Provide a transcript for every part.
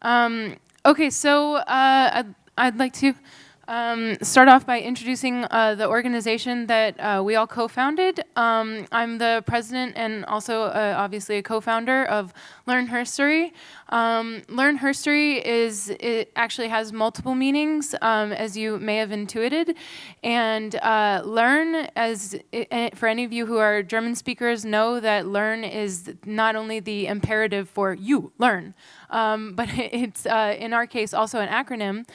Okay, so I'd like to start off by introducing the organization that we all co-founded. I'm the president and also obviously a co-founder of LERN herstory. LERN herstory it actually has multiple meanings, as you may have intuited. And LERN, for any of you who are German speakers, know that LERN is not only the imperative for you, learn, but it's, in our case, also an acronym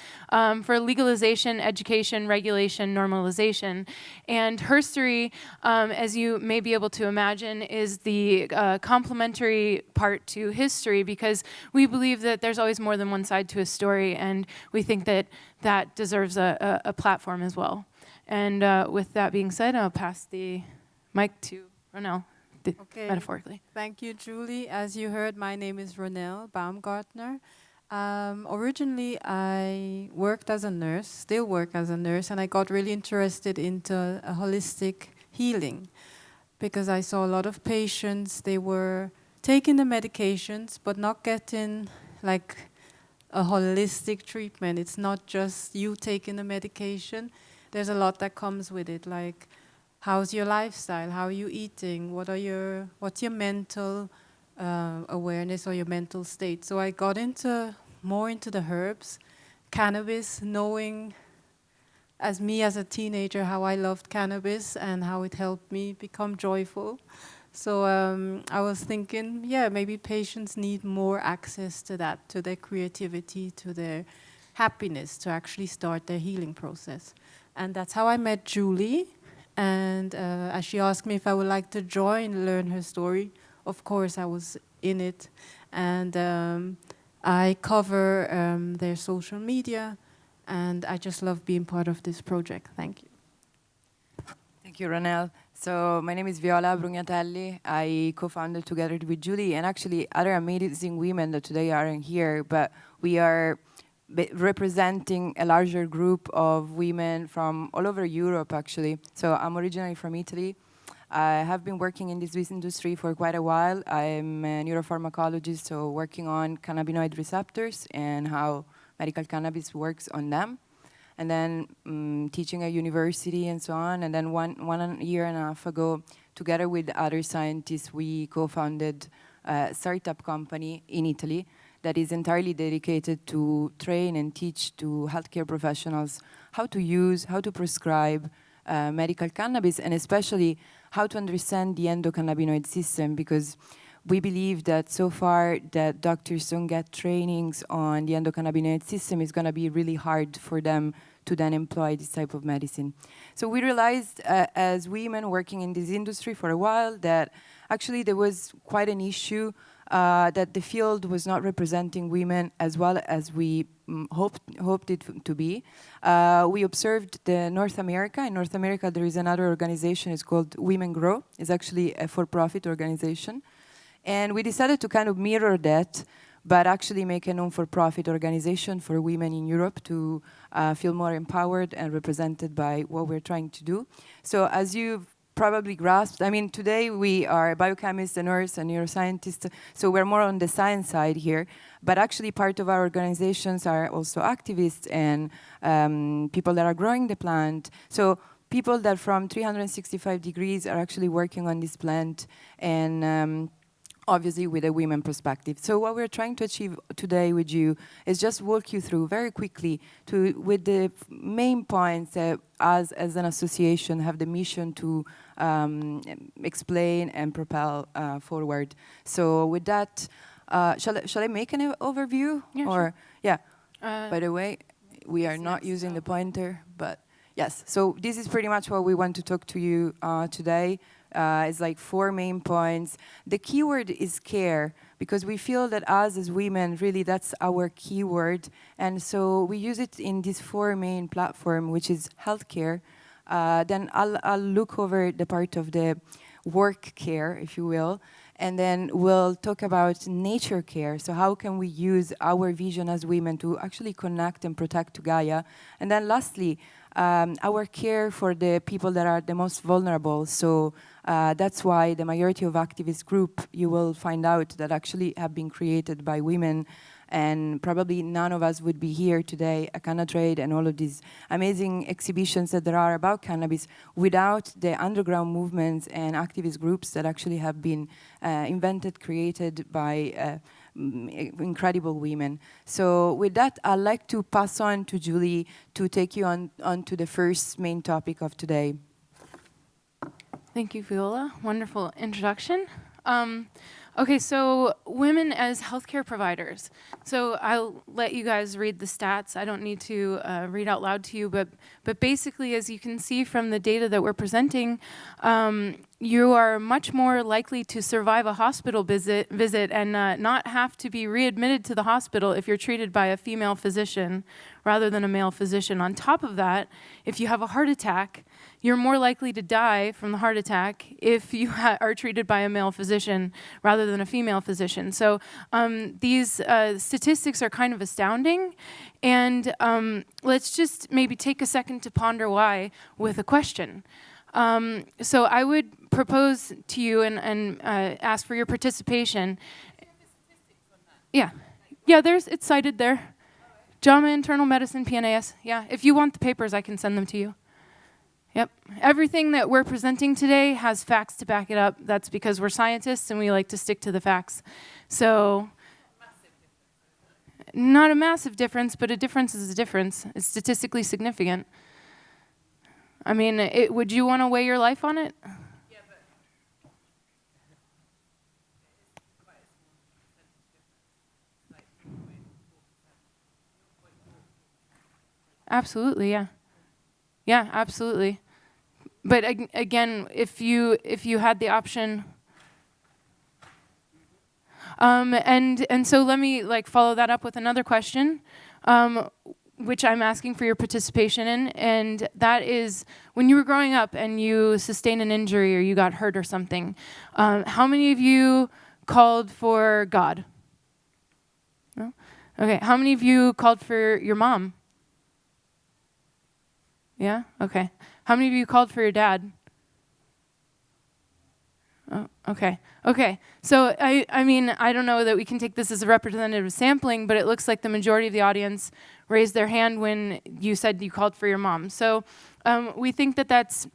for legalization, education, regulation, normalization. And herstory, as you may be able to imagine, is the complementary part to history, because we believe that there's always more than one side to a story, and we think that that deserves a platform as well. And with that being said, I'll pass the mic to Ronelle, Okay. metaphorically. Thank you, Julie. As you heard, my name is Ronelle Baumgartner. Originally, I worked as a nurse, still work as a nurse, and I got really interested into a holistic healing because I saw a lot of patients, they were taking the medications but not getting like a holistic treatment. It's not just you taking the medication. There's a lot that comes with it, like how's your lifestyle, how are you eating, what's your mental awareness or your mental state. So I got more into the herbs, cannabis, knowing as a teenager how I loved cannabis and how it helped me become joyful. So I was thinking, yeah, maybe patients need more access to that, to their creativity, to their happiness, to actually start their healing process. And that's how I met Julie. And as she asked me if I would like to join LERN herstory, of course I was in it. And I cover their social media, and I just love being part of this project. Thank you. Thank you, Ronelle. So my name is Viola Brugnatelli. I co-founded together with Julie and actually other amazing women that today aren't here, but we are representing a larger group of women from all over Europe, actually. So I'm originally from Italy. I have been working in this industry for quite a while. I'm a neuropharmacologist, so working on cannabinoid receptors and how medical cannabis works on them. And then teaching at university and so on. And then one year and a half ago, together with other scientists, we co-founded a startup company in Italy that is entirely dedicated to train and teach to healthcare professionals how to use, how to prescribe medical cannabis, and especially how to understand the endocannabinoid system, because we believe that so far that doctors don't get trainings on the endocannabinoid system, it's going to be really hard for them to then employ this type of medicine. So we realized as women working in this industry for a while that actually there was quite an issue that the field was not representing women as well as we hoped it to be. We observed in North America, there is another organization, it's called Women Grow. It's actually a for-profit organization. And we decided to kind of mirror that, but actually make a non-for-profit organization for women in Europe to feel more empowered and represented by what we're trying to do. So as you've probably grasped, I mean, today we are biochemists, a nurse, and neuroscientists, so we're more on the science side here, but actually part of our organizations are also activists and people that are growing the plant. So people that from 365 degrees are actually working on this plant and obviously with a women perspective. So what we're trying to achieve today with you is just walk you through very quickly with the main points that us as an association have the mission to explain and propel forward. So with that, shall I make an overview? Yeah, or sure. Yeah. By the way, we are not using the pointer, but yes. So this is pretty much what we want to talk to you today. It's like 4 main points. The keyword is care, because we feel that us as women, really that's our keyword. And so we use it in this 4 main platform, which is healthcare. Then I'll look over the part of the work care, if you will. And then we'll talk about nature care. So how can we use our vision as women to actually connect and protect to Gaia? And then lastly, our care for the people that are the most vulnerable. So that's why the majority of activist group, you will find out that actually have been created by women and probably none of us would be here today at CannaTrade and all of these amazing exhibitions that there are about cannabis without the underground movements and activist groups that actually have been invented, created by incredible women. So with that, I'd like to pass on to Julie to take you on to the first main topic of today. Thank you, Viola. Wonderful introduction. Okay, so women as healthcare providers. So I'll let you guys read the stats. I don't need to read out loud to you, but basically, as you can see from the data that we're presenting, you are much more likely to survive a hospital visit and not have to be readmitted to the hospital if you're treated by a female physician rather than a male physician. On top of that, if you have a heart attack, you're more likely to die from the heart attack if you are treated by a male physician rather than a female physician. So these statistics are kind of astounding. And let's just maybe take a second to ponder why with a question. So I would propose to you and ask for your participation. Yeah, it's cited there. JAMA Internal Medicine, PNAS. Yeah, if you want the papers, I can send them to you. Yep. Everything that we're presenting today has facts to back it up. That's because we're scientists and we like to stick to the facts. So, not a massive difference, but a difference is a difference. It's statistically significant. I mean, would you want to weigh your life on it? Yeah, but absolutely, yeah. Yeah, absolutely. But again, if you had the option, and so let me follow that up with another question, which I'm asking for your participation in, and that is, when you were growing up and you sustained an injury or you got hurt or something, how many of you called for God? No? Okay. How many of you called for your mom? Yeah? Okay. How many of you called for your dad? Oh, okay. Okay. So, I mean, I don't know that we can take this as a representative sampling, but it looks like the majority of the audience raised their hand when you said you called for your mom. So, we think that that's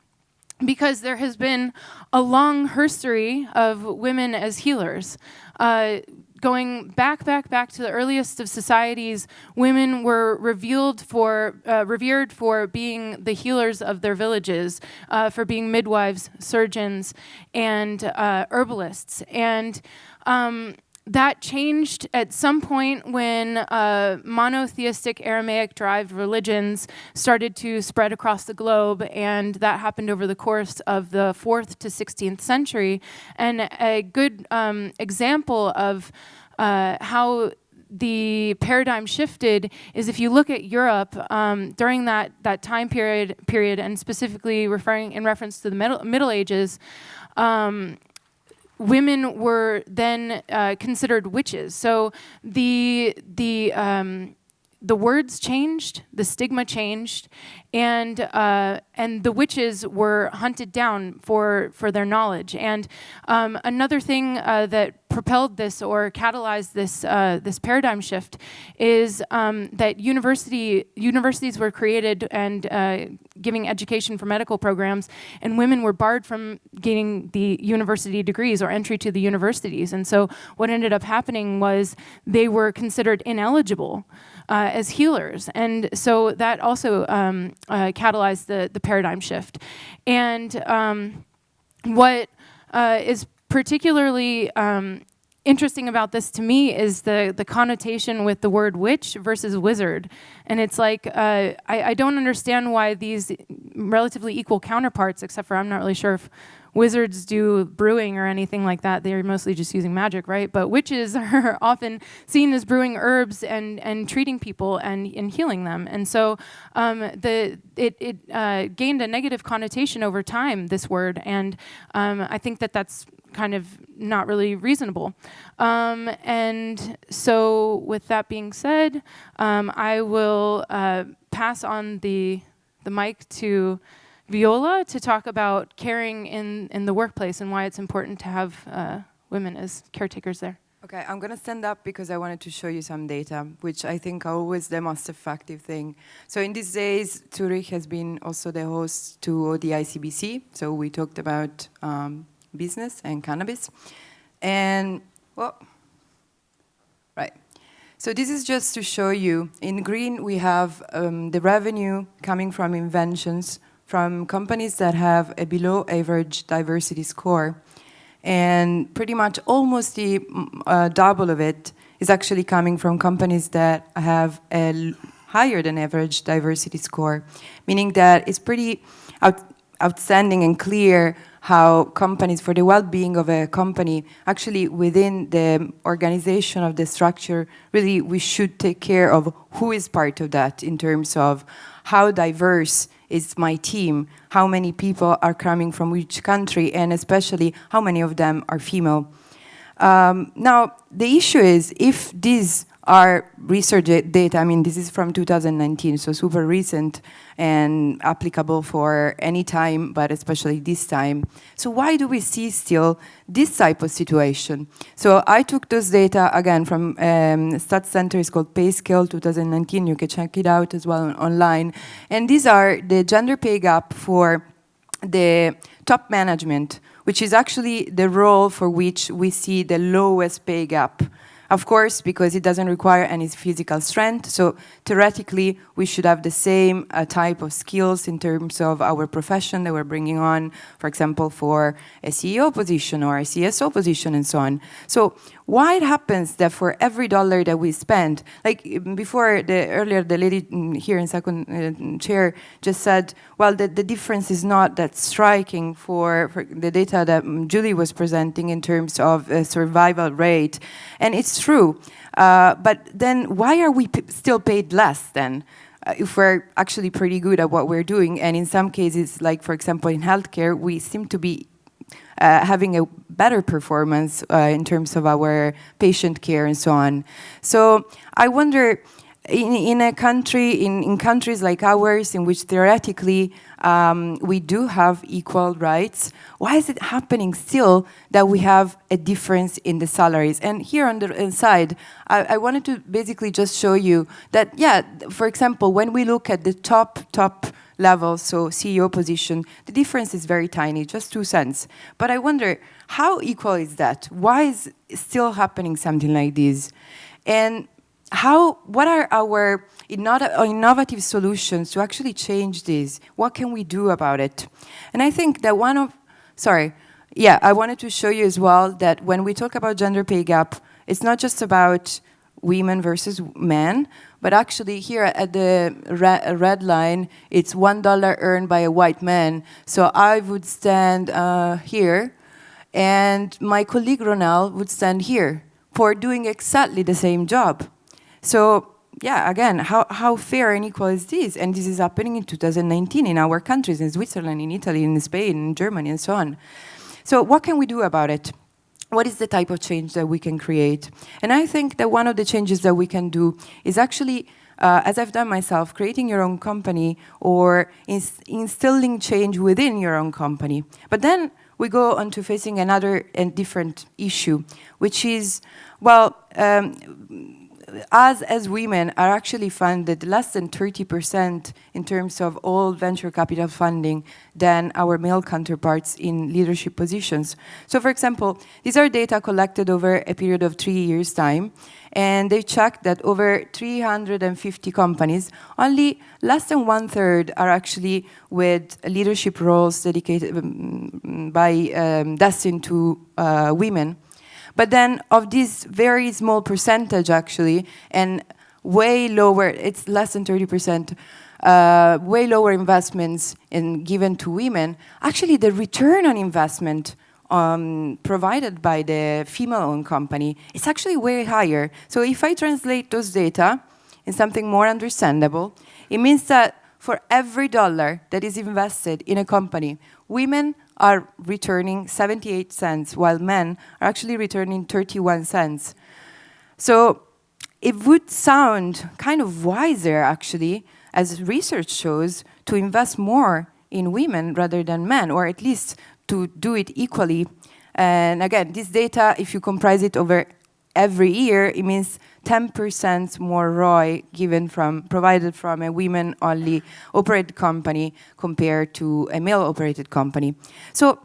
because there has been a long herstory of women as healers. Going back to the earliest of societies, women were revered for being the healers of their villages, for being midwives, surgeons, and herbalists. And that changed at some point when monotheistic Aramaic-derived religions started to spread across the globe, and that happened over the course of the 4th to 16th century. And a good example of how the paradigm shifted is if you look at Europe during that time period, and specifically in reference to the Middle Ages, women were then considered witches. So the words changed, the stigma changed, and the witches were hunted down for their knowledge. And another thing that propelled this or catalyzed this paradigm shift is that universities were created and giving education for medical programs, and women were barred from gaining the university degrees or entry to the universities. And so what ended up happening was they were considered ineligible as healers. And so that also catalyzed the paradigm shift. And what is particularly interesting about this to me is the connotation with the word witch versus wizard. And it's like, I don't understand why these relatively equal counterparts, except for I'm not really sure if wizards do brewing or anything like that. They're mostly just using magic, right? But witches are often seen as brewing herbs and treating people and healing them. And so it gained a negative connotation over time, this word. And I think that's kind of not really reasonable. And so with that being said, I will pass on the mic to Viola to talk about caring in the workplace and why it's important to have women as caretakers there. Okay, I'm going to stand up because I wanted to show you some data, which I think are always the most effective thing. So in these days, Zurich has been also the host to the ICBC. So we talked about business and cannabis. And, well, right. So this is just to show you, in green we have the revenue coming from inventions from companies that have a below average diversity score. And pretty much almost the double of it is actually coming from companies that have a higher than average diversity score, meaning that it's pretty outstanding and clear how companies, for the well-being of a company, actually within the organization of the structure, really we should take care of who is part of that in terms of how diverse is my team, how many people are coming from which country, and especially how many of them are female. Now, the issue is if these are research data, I mean, this is from 2019, so super recent and applicable for any time, but especially this time. So why do we see still this type of situation? So I took those data, again, from Stats Center, it's called Pay Scale 2019, you can check it out as well online. And these are the gender pay gap for the top management, which is actually the role for which we see the lowest pay gap. Of course, because it doesn't require any physical strength, so theoretically we should have the same type of skills in terms of our profession that we're bringing on, for example, for a CEO position or a CSO position and so on. So why it happens that for every dollar that we spend, like before earlier the lady here in second chair just said, well, the difference is not that striking for the data that Julie was presenting in terms of survival rate. And it's true, but then why are we still paid less then? If we're actually pretty good at what we're doing, and in some cases, like for example in healthcare, we seem to be having a better performance in terms of our patient care and so on. So I wonder, in a country, in countries like ours, in which theoretically we do have equal rights, why is it happening still that we have a difference in the salaries? And here on the inside, I wanted to basically just show you that, yeah, for example, when we look at the top level, so CEO position, the difference is very tiny, just 2 cents. But I wonder, how equal is that? Why is still happening something like this? And what are our innovative solutions to actually change this? What can we do about it? And I think that I wanted to show you as well that when we talk about gender pay gap, it's not just about women versus men, but actually here at the red line, it's $1 earned by a white man. So I would stand here, and my colleague Ronald would stand here for doing exactly the same job. So yeah, again, how fair and equal is this? And this is happening in 2019 in our countries, in Switzerland, in Italy, in Spain, in Germany, and so on. So what can we do about it? What is the type of change that we can create? And I think that one of the changes that we can do is actually, as I've done myself, creating your own company or instilling change within your own company. But then we go on to facing another and different issue, which is, well, us as women are actually funded less than 30% in terms of all venture capital funding than our male counterparts in leadership positions. So for example, these are data collected over a period of 3 years' time, and they checked that over 350 companies, only less than 1/3 are actually with leadership roles dedicated destined to women. But then of this very small percentage actually, and way lower, it's less than 30%, way lower investments given to women, actually the return on investment provided by the female-owned company is actually way higher. So if I translate those data in something more understandable, it means that for every dollar that is invested in a company, women are returning 78 cents, while men are actually returning 31 cents. So it would sound kind of wiser, actually, as research shows, to invest more in women rather than men, or at least to do it equally. And again, this data, if you comprise it over every year, it means 10% more ROI provided from a women-only operated company compared to a male-operated company. So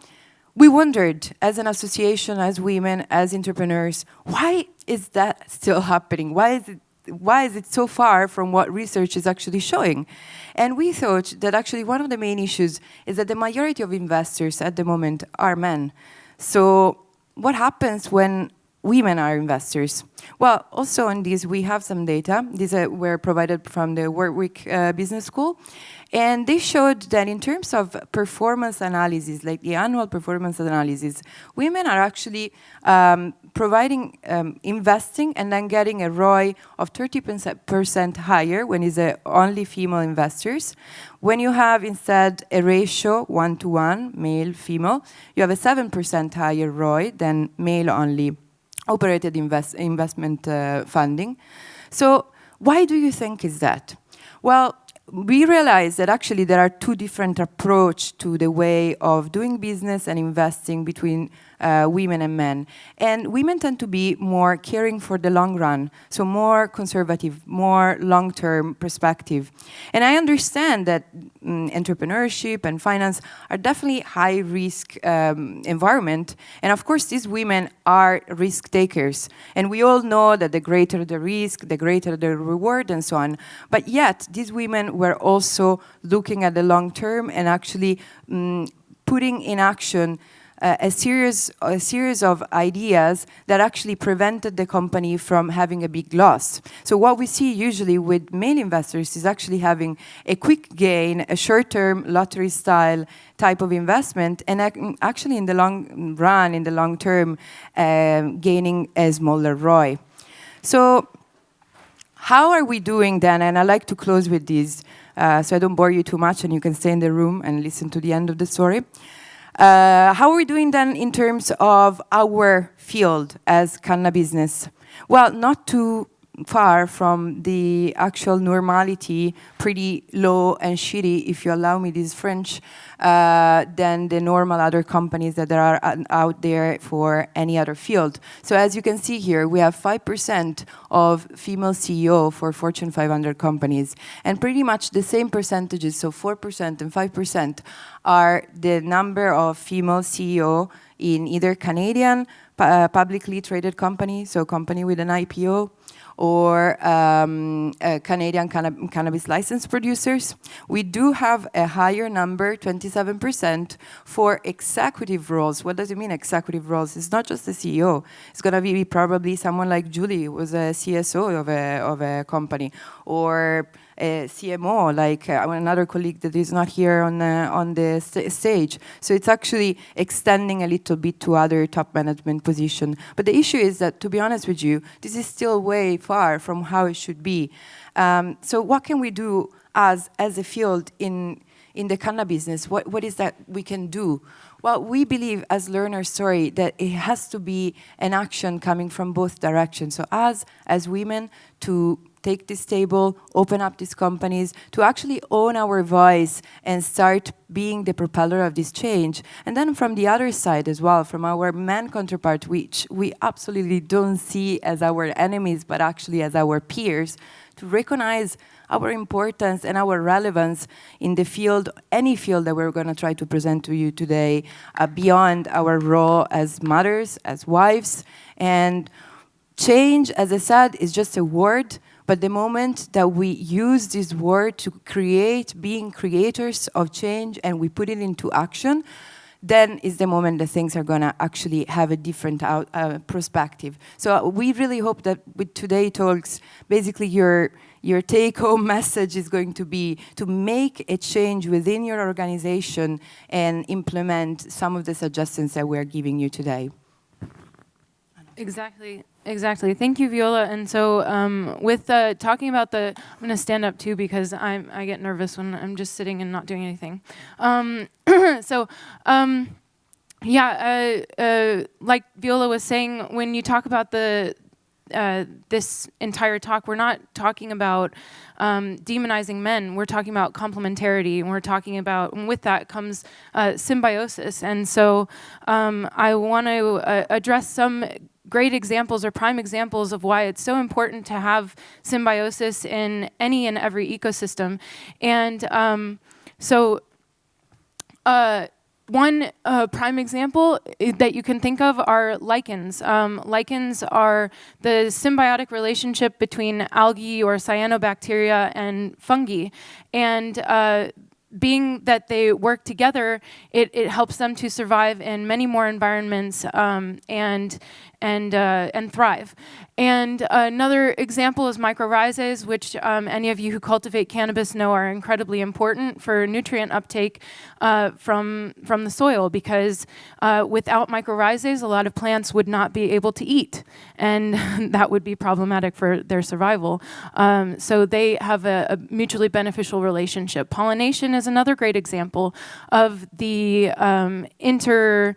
we wondered, as an association, as women, as entrepreneurs, why is that still happening? Why is it so far from what research is actually showing? And we thought that actually one of the main issues is that the majority of investors at the moment are men. So what happens when women are investors? Well, also on this, we have some data. These were provided from the Warwick Business School. And they showed that in terms of performance analysis, like the annual performance analysis, women are actually investing and then getting a ROI of 30% higher when it's only female investors. When you have instead a ratio 1-to-1, male-female, you have a 7% higher ROI than male-only operated investment funding. So why do you think is that? Well, we realized that actually there are two different approaches to the way of doing business and investing between women and men. And women tend to be more caring for the long run, so more conservative, more long-term perspective. And I understand that entrepreneurship and finance are definitely high-risk environment. And of course, these women are risk takers. And we all know that the greater the risk, the greater the reward, and so on. But yet, these women were also looking at the long term and actually putting in action a series of ideas that actually prevented the company from having a big loss. So what we see usually with male investors is actually having a quick gain, a short-term lottery-style type of investment, and actually in the long run, in the long term, gaining a smaller ROI. So how are we doing then? And I like to close with this, so I don't bore you too much and you can stay in the room and listen to the end of the story. How are we doing then in terms of our field as Cannabusiness? Well, not too far from the actual normality, pretty low and shitty, if you allow me this French, than the normal other companies that there are out there for any other field. So as you can see here, we have 5% of female CEO for Fortune 500 companies, and pretty much the same percentages, so 4% and 5%, are the number of female CEO in either Canadian publicly traded company, so company with an IPO, or Canadian cannabis license producers. We do have a higher number, 27%, for executive roles. What does it mean, executive roles? It's not just the CEO. It's going to be probably someone like Julie, who was a CSO of a company, or a CMO, like another colleague that is not here on the stage. So it's actually extending a little bit to other top management position. But the issue is that, to be honest with you, this is still way far from how it should be. So what can we do as a field in the Cannabusiness? What is that we can do? Well, we believe as LERN herstory that it has to be an action coming from both directions. So as women, to take this table, open up these companies, to actually own our voice and start being the propeller of this change. And then from the other side as well, from our man counterpart, which we absolutely don't see as our enemies, but actually as our peers, to recognize our importance and our relevance in the field, any field that we're going to try to present to you today, beyond our role as mothers, as wives. And change, as I said, is just a word. But the moment that we use this word to create, being creators of change, and we put it into action, then is the moment that things are going to actually have a different perspective. So we really hope that with today's talks, basically your take-home message is going to be to make a change within your organization and implement some of the suggestions that we're giving you today. Exactly. Thank you, Viola. And so with talking about I'm going to stand up too because I get nervous when I'm just sitting and not doing anything. Like Viola was saying, when you talk about this entire talk, we're not talking about demonizing men. We're talking about complementarity, and we're talking about, and with that comes symbiosis. And so I want to address some great examples or prime examples of why it's so important to have symbiosis in any and every ecosystem. And one prime example that you can think of are lichens. Lichens are the symbiotic relationship between algae or cyanobacteria and fungi. And being that they work together, it helps them to survive in many more environments and thrive. And another example is mycorrhizas, which any of you who cultivate cannabis know are incredibly important for nutrient uptake from the soil, because without mycorrhizas, a lot of plants would not be able to eat, and that would be problematic for their survival. So they have a mutually beneficial relationship. Pollination is another great example of the interrelated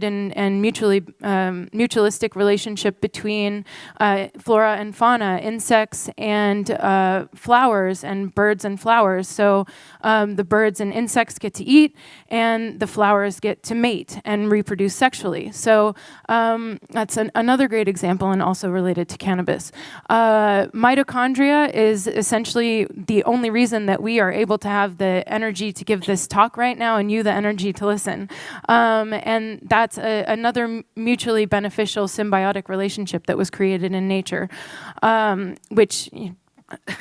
and mutualistic relationship between flora and fauna, insects and flowers, and birds and flowers. So the birds and insects get to eat, and the flowers get to mate and reproduce sexually. So that's another great example, and also related to cannabis. Mitochondria is essentially the only reason that we are able to have the energy to give this talk right now, and you the energy to listen. And that's another mutually beneficial symbiotic relationship that was created in nature, which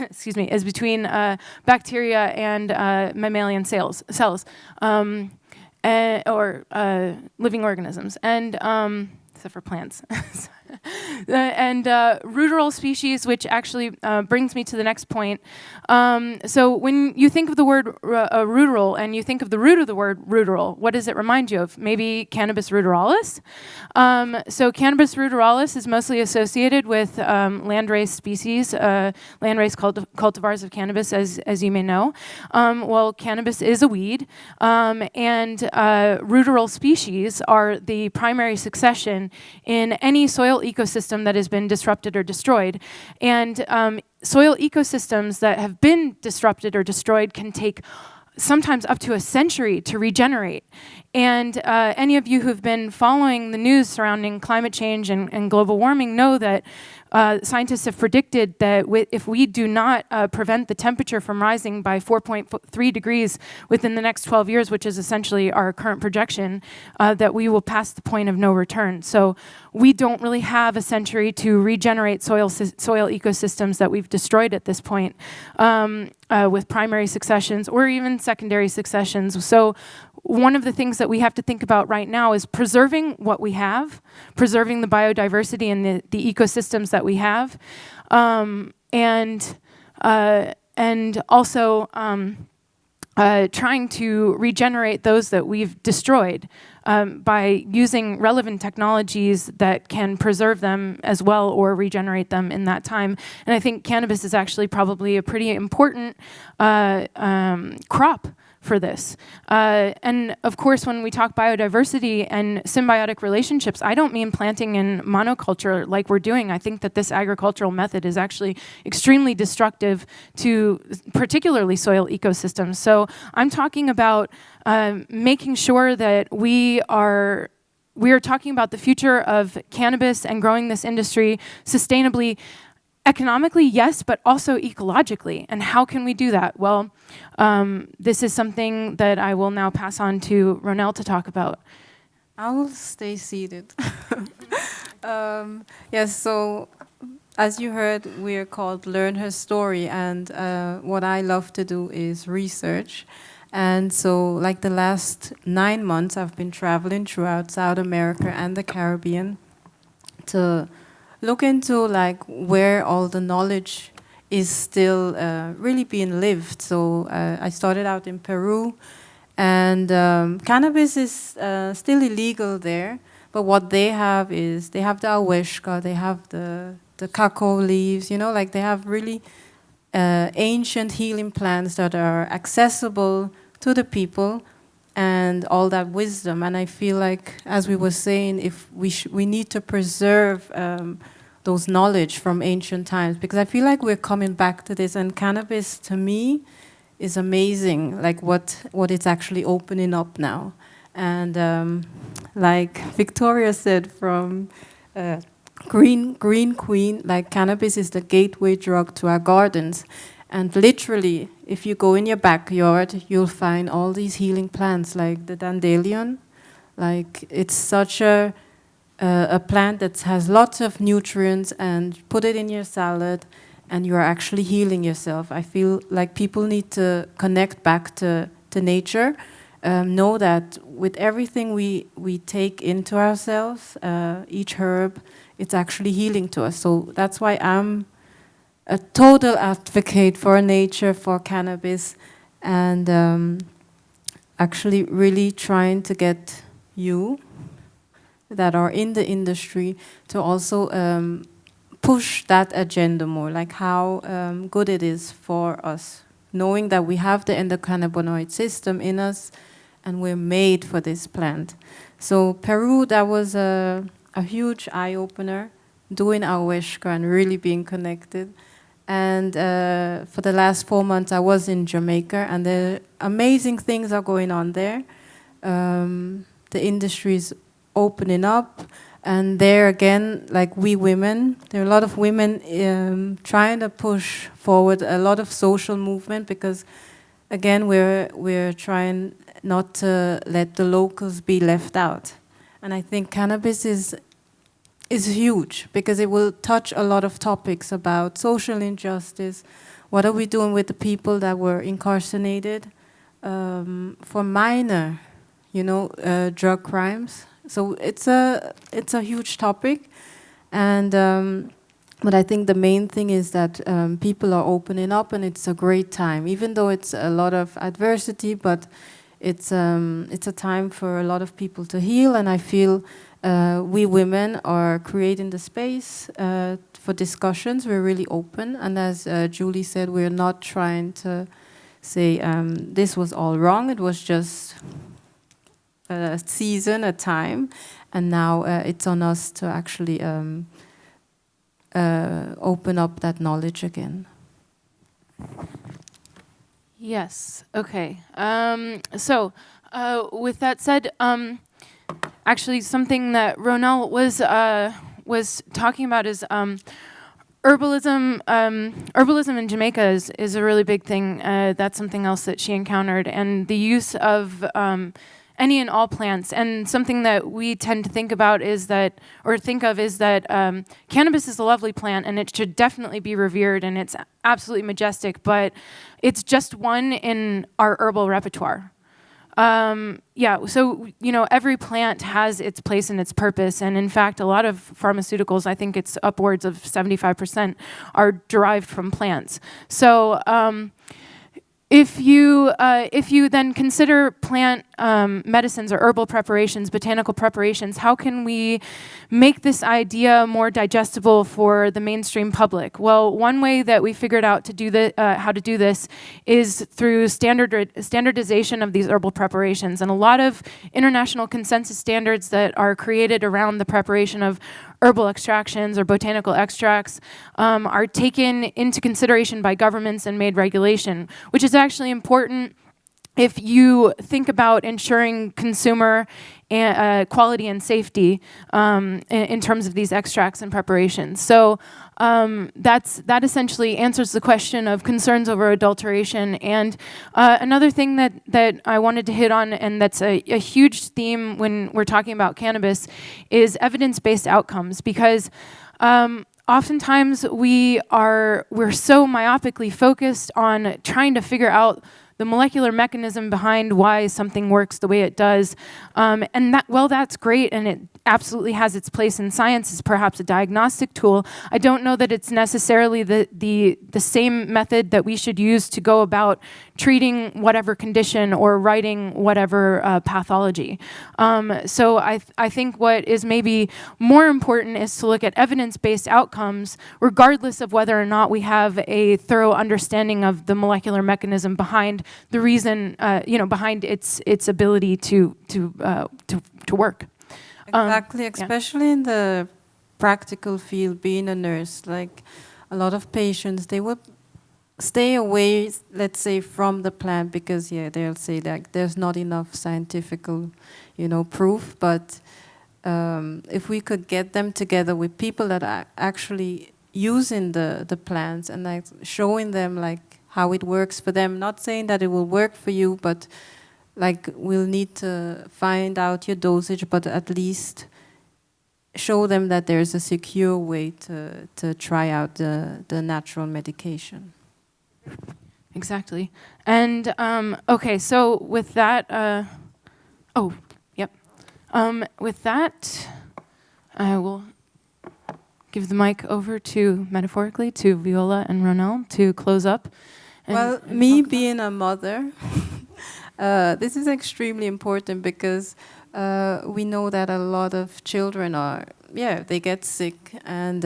excuse me, is between bacteria and mammalian cells, or living organisms, and except for plants. And ruderal species, which actually brings me to the next point. So when you think of the word ruderal, and you think of the root of the word ruderal, what does it remind you of? Maybe Cannabis ruderalis? So Cannabis ruderalis is mostly associated with landrace species, landrace cultivars of cannabis, as you may know. Well, cannabis is a weed, and ruderal species are the primary succession in any soil ecosystem that has been disrupted or destroyed. And soil ecosystems that have been disrupted or destroyed can take sometimes up to a century to regenerate. And any of you who've been following the news surrounding climate change and global warming know that scientists have predicted that if we do not prevent the temperature from rising by 4.3 degrees within the next 12 years, which is essentially our current projection, that we will pass the point of no return. So we don't really have a century to regenerate soil ecosystems that we've destroyed at this point with primary successions or even secondary successions. So one of the things that we have to think about right now is preserving what we have, preserving the biodiversity and the ecosystems that we have, and also trying to regenerate those that we've destroyed by using relevant technologies that can preserve them as well or regenerate them in that time. And I think cannabis is actually probably a pretty important crop for this. And of course, when we talk biodiversity and symbiotic relationships, I don't mean planting in monoculture like we're doing. I think that this agricultural method is actually extremely destructive to particularly soil ecosystems. So I'm talking about making sure that we are talking about the future of cannabis and growing this industry sustainably. Economically, yes, but also ecologically. And how can we do that? Well, this is something that I will now pass on to Ronelle to talk about. I will stay seated. Yes, so as you heard, we are called LERN, Herstory, and what I love to do is research. And so like the last 9 months, I've been traveling throughout South America and the Caribbean to look into like where all the knowledge is still really being lived. So I started out in Peru, and cannabis is still illegal there. But what they have is they have the aweshka, they have the cacao leaves. You know, like they have really ancient healing plants that are accessible to the people, and all that wisdom. And I feel like, as we were saying, if we need to preserve those knowledge from ancient times, because I feel like we're coming back to this. And cannabis, to me, is amazing, like what it's actually opening up now. And like Victoria said from Green Queen, like cannabis is the gateway drug to our gardens. And literally, if you go in your backyard, you'll find all these healing plants, like the dandelion. Like, it's such a plant that has lots of nutrients, and put it in your salad, and you are actually healing yourself. I feel like people need to connect back to nature, know that with everything we take into ourselves, each herb, it's actually healing to us. So that's why I'm a total advocate for nature, for cannabis, and actually really trying to get you that are in the industry to also push that agenda more, like how good it is for us, knowing that we have the endocannabinoid system in us and we're made for this plant. So Peru, that was a huge eye-opener, doing ayahuasca and really being connected. And for the last 4 months, I was in Jamaica, and the amazing things are going on there. The industry is opening up, and there again, like we women, there are a lot of women trying to push forward a lot of social movement, because again, we're trying not to let the locals be left out. And I think cannabis is huge, because it will touch a lot of topics about social injustice. What are we doing with the people that were incarcerated for minor, drug crimes? So it's a huge topic, and but I think the main thing is that people are opening up, and it's a great time, even though it's a lot of adversity. But it's a time for a lot of people to heal, and I feel we women are creating the space for discussions. We're really open, and as Julie said, we're not trying to say this was all wrong. It was just a season, a time, and now it's on us to actually open up that knowledge again. Yes. Okay. So, with that said, actually, something that Ronel was talking about is herbalism. Herbalism in Jamaica is a really big thing. That's something else that she encountered, and the use of any and all plants. And something that we tend to think of is that cannabis is a lovely plant, and it should definitely be revered, and it's absolutely majestic, but it's just one in our herbal repertoire. So, every plant has its place and its purpose, and in fact, a lot of pharmaceuticals, I think it's upwards of 75%, are derived from plants. So, if you then consider plant medicines or herbal preparations, botanical preparations, how can we make this idea more digestible for the mainstream public? Well, one way that we figured out to do how to do this is through standardization of these herbal preparations, and a lot of international consensus standards that are created around the preparation of herbal extractions or botanical extracts are taken into consideration by governments and made regulation, which is actually important if you think about ensuring consumer quality and safety in terms of these extracts and preparations. So that essentially answers the question of concerns over adulteration. And another thing that I wanted to hit on, and that's a huge theme when we're talking about cannabis, is evidence-based outcomes, because oftentimes we're so myopically focused on trying to figure out the molecular mechanism behind why something works the way it does. And that's great, and it absolutely has its place in science as perhaps a diagnostic tool. I don't know that it's necessarily the same method that we should use to go about treating whatever condition or writing whatever pathology. So I think what is maybe more important is to look at evidence-based outcomes, regardless of whether or not we have a thorough understanding of the molecular mechanism behind the reason, behind its ability to work. Exactly, especially in the practical field, being a nurse. Like, a lot of patients, they would stay away, let's say, from the plant, because yeah, they'll say that there's not enough scientific, proof. But if we could get them together with people that are actually using the plants and like showing them like how it works for them, not saying that it will work for you, but like we'll need to find out your dosage, but at least show them that there's a secure way to try out the natural medication. Exactly. And okay, so with that, with that, I will give the mic over to, metaphorically, to Viola and Ronel to close up. Well, me being a mother, this is extremely important because we know that a lot of children they get sick, and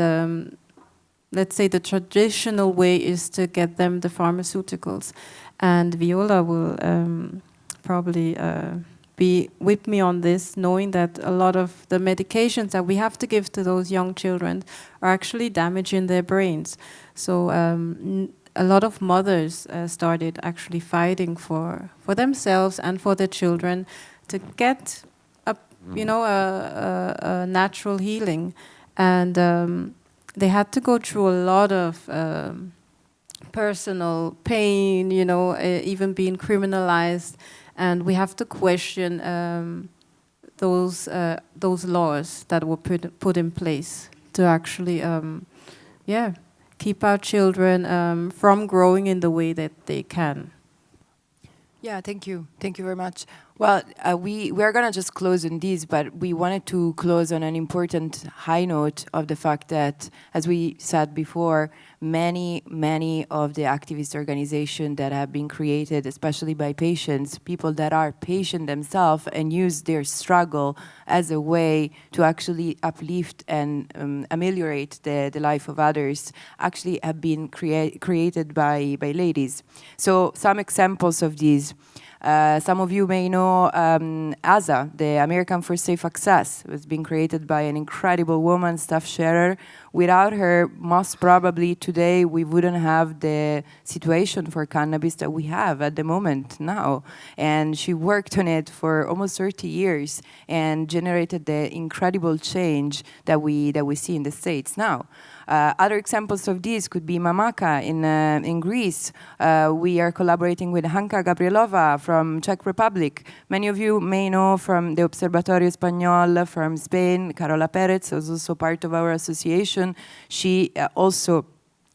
let's say the traditional way is to get them the pharmaceuticals. And Viola will probably be with me on this, knowing that a lot of the medications that we have to give to those young children are actually damaging their brains. So a lot of mothers started actually fighting for themselves and for their children to get a natural healing. And they had to go through a lot of personal pain, even being criminalized. And we have to question those laws that were put in place to actually, keep our children from growing in the way that they can. Yeah, thank you. Thank you very much. Well, we are going to just close on this, but we wanted to close on an important high note of the fact that, as we said before, many of the activist organizations that have been created, especially by patients, people that are patient themselves and use their struggle as a way to actually uplift and ameliorate the life of others, actually have been created by ladies. So some examples of these. Some of you may know ASA, the American for Safe Access. It was being created by an incredible woman, Steph Scherer. Without her, most probably today we wouldn't have the situation for cannabis that we have at the moment now. And she worked on it for almost 30 years and generated the incredible change that we see in the States now. Other examples of this could be Mamaka in Greece. We are collaborating with Hanka Gabrielova from Czech Republic. Many of you may know from the Observatorio Español from Spain. Carola Perez is also part of our association. She also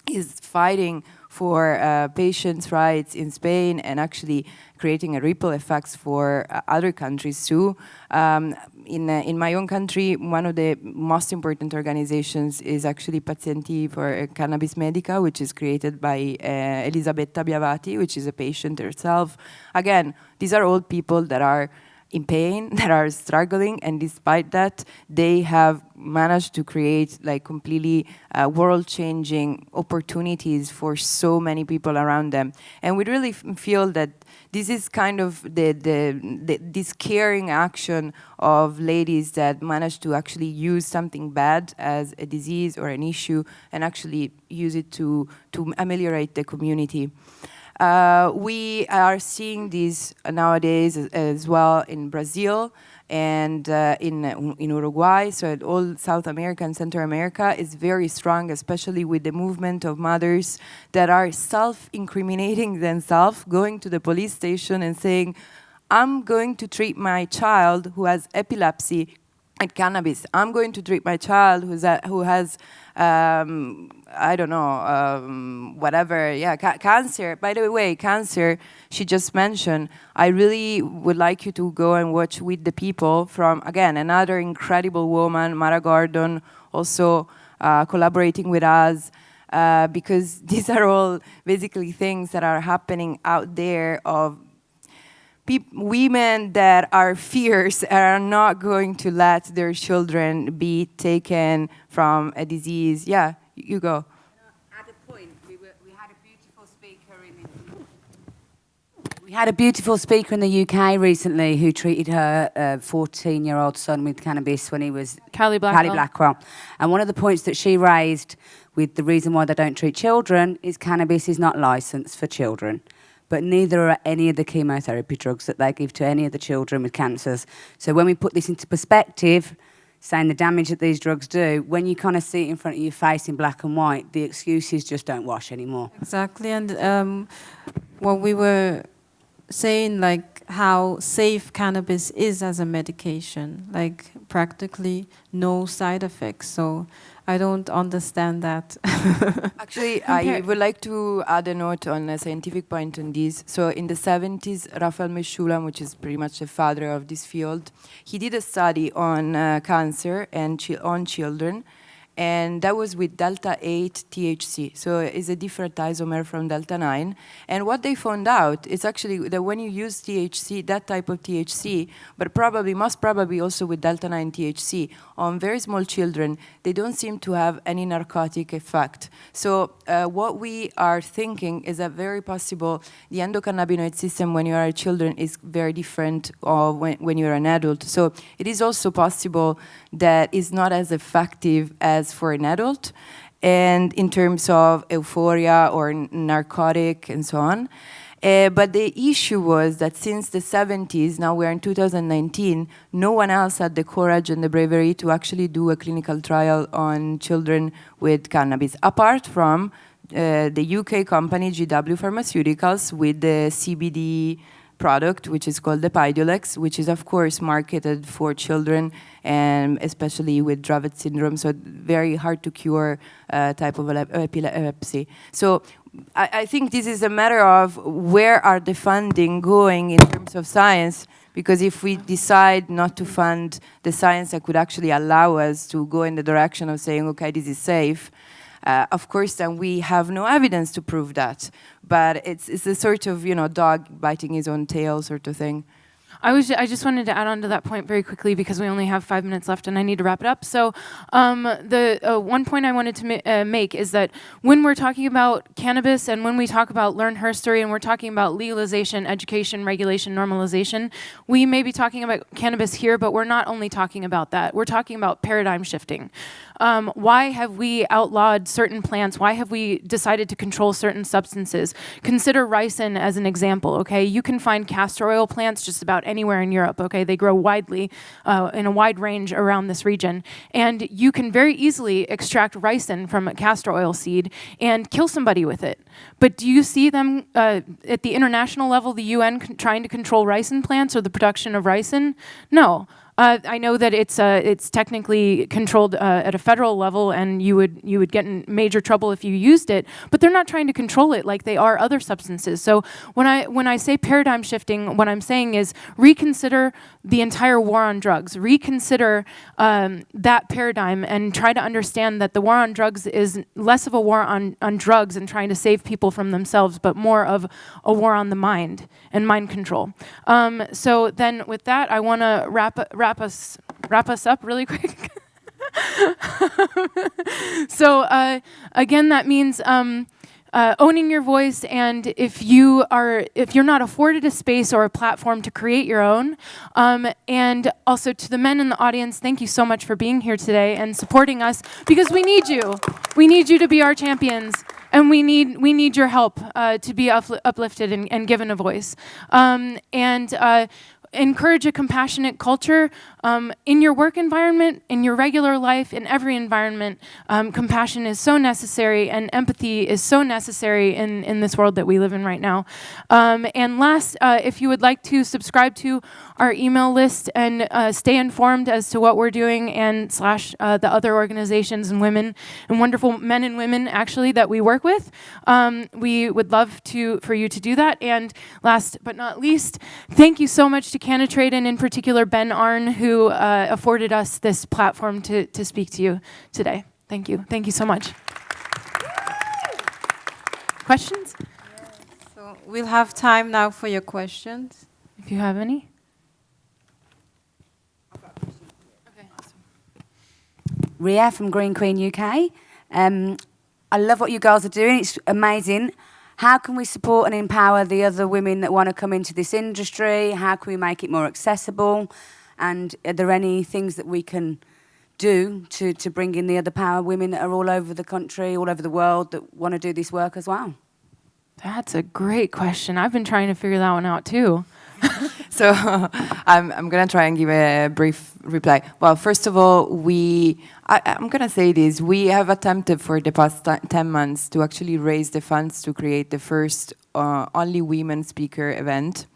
is fighting for patients' rights in Spain and actually creating a ripple effects for other countries too. In my own country, one of the most important organizations is actually Pazienti for Cannabis Medica, which is created by Elisabetta Biavati, which is a patient herself. Again, these are all people that are in pain, that are struggling, and despite that, they have managed to create like completely world-changing opportunities for so many people around them. And we really feel that this is kind of this caring action of ladies that manage to actually use something bad as a disease or an issue and actually use it to ameliorate the community. We are seeing this nowadays as well in Brazil and in Uruguay. So all South America and Central America is very strong, especially with the movement of mothers that are self-incriminating themselves, going to the police station and saying, I'm going to treat my child who has epilepsy at cannabis. I'm going to treat my child who has I don't know, whatever, cancer. By the way, cancer, she just mentioned, I really would like you to go and watch With the People from, again, another incredible woman, Mara Gordon, also collaborating with us, because these are all basically things that are happening out there of women that are fierce and are not going to let their children be taken from a disease. Yeah, you go. At a point, we had a beautiful speaker We had a beautiful speaker in the UK recently who treated her 14-year-old son with cannabis when he was... Callie Blackwell. And one of the points that she raised with the reason why they don't treat children is cannabis is not licensed for children. But neither are any of the chemotherapy drugs that they give to any of the children with cancers. So when we put this into perspective, saying the damage that these drugs do, when you kind of see it in front of your face in black and white, the excuses just don't wash anymore. Exactly, and what we were saying, like how safe cannabis is as a medication, like practically no side effects. So I don't understand that. Actually, I would like to add a note on a scientific point on this. So in the 70s, Raphael Meshulam, which is pretty much the father of this field, he did a study on cancer and on children. And that was with delta 8 THC. So it's a different isomer from delta 9. And what they found out is actually that when you use THC, that type of THC, but most probably also with delta 9 THC, on very small children, they don't seem to have any narcotic effect. So what we are thinking is that very possible the endocannabinoid system when you are a children is very different of when you're an adult. So it is also possible that it's not as effective as for an adult, and in terms of euphoria or narcotic and so on. But the issue was that since the 70s, now we're in 2019, no one else had the courage and the bravery to actually do a clinical trial on children with cannabis, apart from the UK company GW Pharmaceuticals with the CBD product, which is called the Pidulex, which is of course marketed for children and especially with Dravet syndrome, so very hard to cure type of epilepsy. So I think this is a matter of where are the funding going in terms of science, because if we decide not to fund the science that could actually allow us to go in the direction of saying, okay, this is safe, of course, then we have no evidence to prove that. But it's a sort of, dog biting his own tail sort of thing. I just wanted to add on to that point very quickly because we only have 5 minutes left and I need to wrap it up. So the one point I wanted to make is that when we're talking about cannabis and when we talk about LERN herstory and we're talking about legalization, education, regulation, normalization, we may be talking about cannabis here, but we're not only talking about that. We're talking about paradigm shifting. Why have we outlawed certain plants? Why have we decided to control certain substances? Consider ricin as an example, okay? You can find castor oil plants just about anywhere in Europe, okay? They grow widely in a wide range around this region. And you can very easily extract ricin from a castor oil seed and kill somebody with it. But do you see them at the international level, the UN trying to control ricin plants or the production of ricin? No. I know that it's technically controlled at a federal level, and you would get in major trouble if you used it. But they're not trying to control it like they are other substances. So when I say paradigm shifting, what I'm saying is reconsider the entire war on drugs. Reconsider that paradigm and try to understand that the war on drugs is less of a war on drugs and trying to save people from themselves, but more of a war on the mind and mind control. So then, with that, I want to wrap us up really quick. So again, that means owning your voice, and if you're not afforded a space or a platform to create your own, and also to the men in the audience, thank you so much for being here today and supporting us, because we need you. We need you to be our champions. And we need your help to be uplifted and given a voice. Encourage a compassionate culture in your work environment, in your regular life, in every environment. Compassion is so necessary, and empathy is so necessary in this world that we live in right now. And last, if you would like to subscribe to our email list and stay informed as to what we're doing and / the other organizations and women and wonderful men and women actually that we work with, we would love for you to do that. And last but not least, thank you so much to CannaTrade, and in particular Ben Arn, who afforded us this platform to speak to you today. Thank you. Thank you so much. Questions? Yes. So we'll have time now for your questions. If you have any. Ria from Green Queen UK. I love what you girls are doing. It's amazing. how can we support and empower the other women that want to come into this industry? How can we make it more accessible? And are there any things that we can do to bring in the other power women that are all over the country, all over the world, that want to do this work as well? That's a great question. I've been trying to figure that one out too. So I'm going to try and give a brief reply. Well, first of all, I'm going to say this. We have attempted for the past 10 months to actually raise the funds to create the first only women speaker event,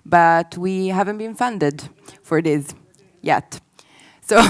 but we haven't been funded for this yet. So,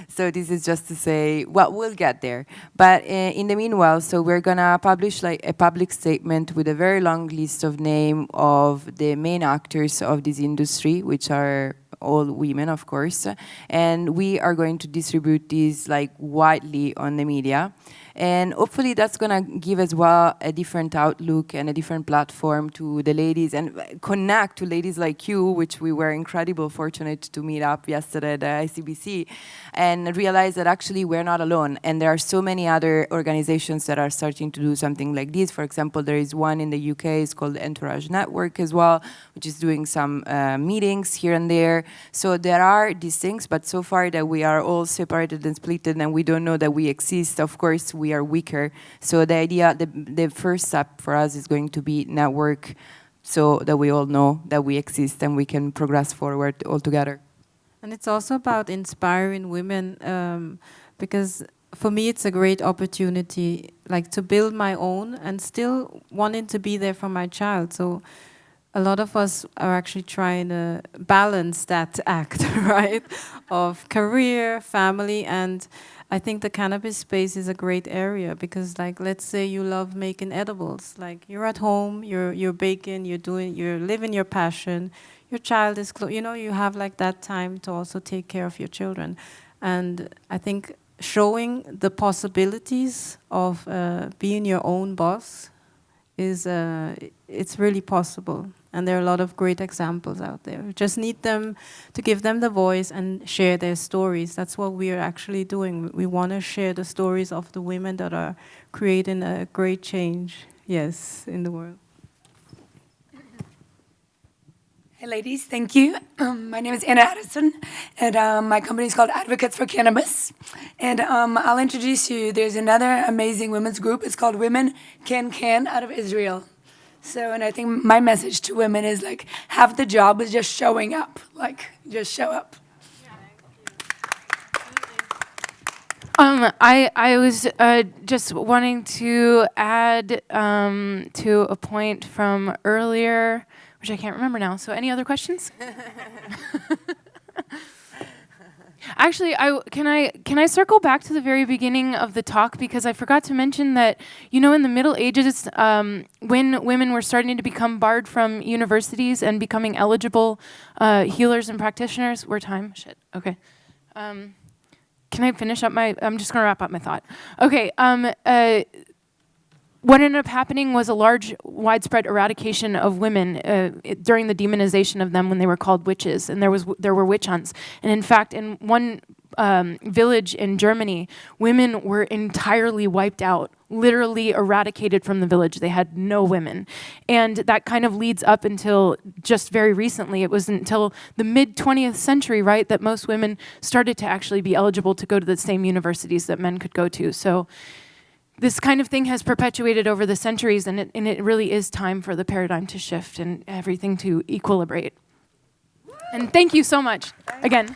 so this is just to say, well, we'll get there. But in the meanwhile, so we're gonna publish like a public statement with a very long list of names of the main actors of this industry, which are all women, of course. And we are going to distribute these like widely on the media. And hopefully that's going to give as well a different outlook and a different platform to the ladies and connect to ladies like you, which we were incredibly fortunate to meet up yesterday at the ICBC, and realize that actually we're not alone. And there are so many other organizations that are starting to do something like this. For example, there is one in the UK, it's called Entourage Network as well, which is doing some meetings here and there. So there are these things, but so far that we are all separated and splitted and we don't know that we exist, of course, we are weaker. So the idea, the first step for us is going to be network so that we all know that we exist and we can progress forward all together. And it's also about inspiring women because for me it's a great opportunity like to build my own and still wanting to be there for my child. So a lot of us are actually trying to balance that act, right, of career, family, and I think the cannabis space is a great area because, like, let's say you love making edibles. Like, you're at home, you're baking, you're living your passion. Your child is, you have like that time to also take care of your children. And I think showing the possibilities of being your own boss is, it's really possible. And there are a lot of great examples out there. We just need them to give them the voice and share their stories. That's what we are actually doing. We want to share the stories of the women that are creating a great change, yes, in the world. Hey ladies, thank you. My name is Anna Addison, and my company is called Advocates for Cannabis. And I'll introduce you. There's another amazing women's group. It's called Women Can out of Israel. So, and I think my message to women is like, half the job is just showing up. Like, just show up. I was just wanting to add to a point from earlier, which I can't remember now. So any other questions? Actually, can I circle back to the very beginning of the talk, because I forgot to mention that, in the Middle Ages, when women were starting to become barred from universities and becoming eligible healers and practitioners, okay. Can I finish up I'm just going to wrap up my thought. Okay, what ended up happening was a large, widespread eradication of women during the demonization of them when they were called witches, and there were witch hunts. And in fact, in one village in Germany, women were entirely wiped out, literally eradicated from the village. They had no women. And that kind of leads up until just very recently. It was until the mid-20th century, right, that most women started to actually be eligible to go to the same universities that men could go to. So this kind of thing has perpetuated over the centuries, and it really is time for the paradigm to shift and everything to equilibrate. And thank you so much, again.